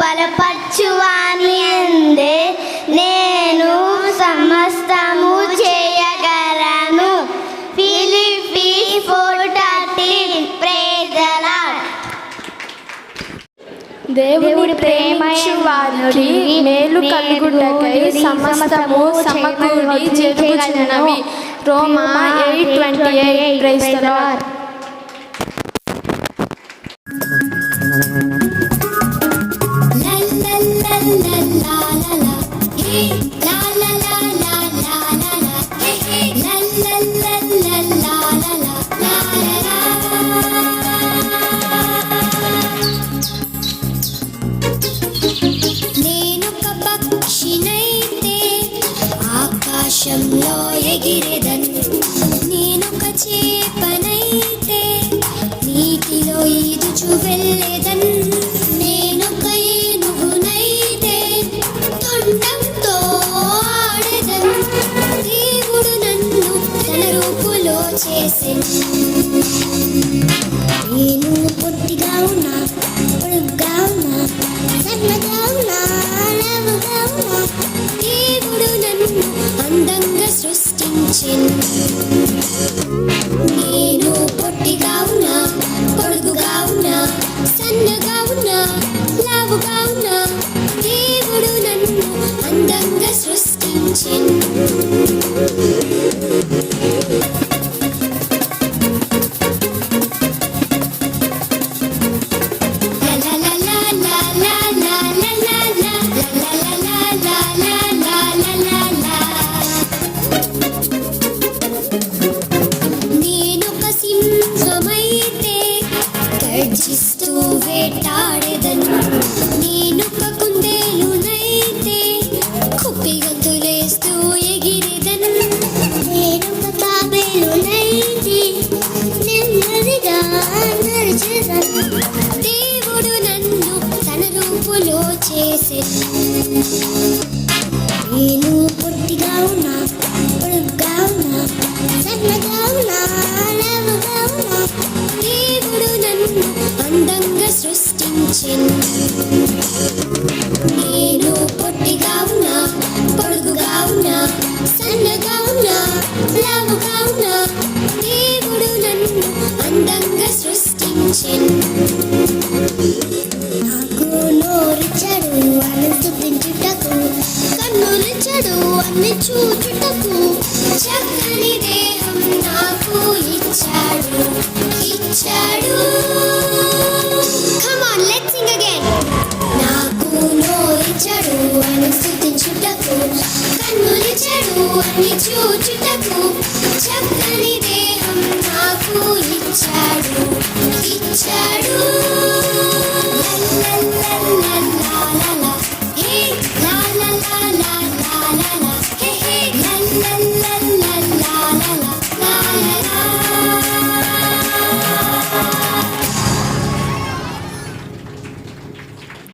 బలపరచువాని యందే నేను సమస్తము చేయగలను. ఫిలిప్పీ 4:13. Praise the Lord. దేవుడి ప్రేమించువారికి మేలు కలుగుటకై సమస్తము సమకూడి జరుగుచున్నవి. రోమా 8:28. Praise the Lord. నేనొక పక్షినైతే ఆకాశంలో ఎగిరెదన్, నేనొక చేపనైతే నీటిలో ఈదుచు వెళ్ళెదన్, నేనొక ఏనుగునైతే తొండంతో ఆడెదన్. దేవుడు నన్ను తన రూపులో చేసెను. నేను పొట్టిగా ఉన్నా, పొడుగ్గా ఉన్నా, సన్నగా ఉన్నా, లావుగా ఉన్నా, దేవుడు నన్ను అందంగా సృష్టించెను. నేను పొట్టిగా ఉన్నా, పొడుగుగా ఉన్నా, సన్నగా ఉన్నా, లావుగా ఉన్నా, దేవుడు నన్ను అందంగా సృష్టించెను. నేనొక సింహమైతే గర్జిస్తూ వేటాడెదన్, నేనొక కుందేలునైతే కుప్పిగంతులేస్తూ ఎగిరెదన్, నేనొక తాబేలునైతే నెమ్మదిగా నడిచెదన్. దేవుడు నన్ను తన రూపులో చేసెను. నేను పొట్టిగా ఉన్నా, పొడుగ్గా ఉన్నా, సన్నగా ఉన్నా, లావుగా ఉన్నా, దేవుడు నన్ను అందంగా సృష్టించెను. నేను పొట్టిగా ఉన్నా, పొడుగుగా ఉన్నా, సన్నగా ఉన్నా, లావుగా ఉన్నా, దేవుడు నన్ను అందంగా సృష్టించెను. నాకు నోరిచ్చాడు అని స్తుతించుటకు, కన్నులిచ్చాడు అన్ని చూచుటకు, చక్కని దేహం నాకు ఇచ్చాడు. Come on, let's sing again. నాకు నోరిచ్చాడు అని స్తుతించుటకు, కన్నులిచ్చాడు అన్ని చూచుటకు,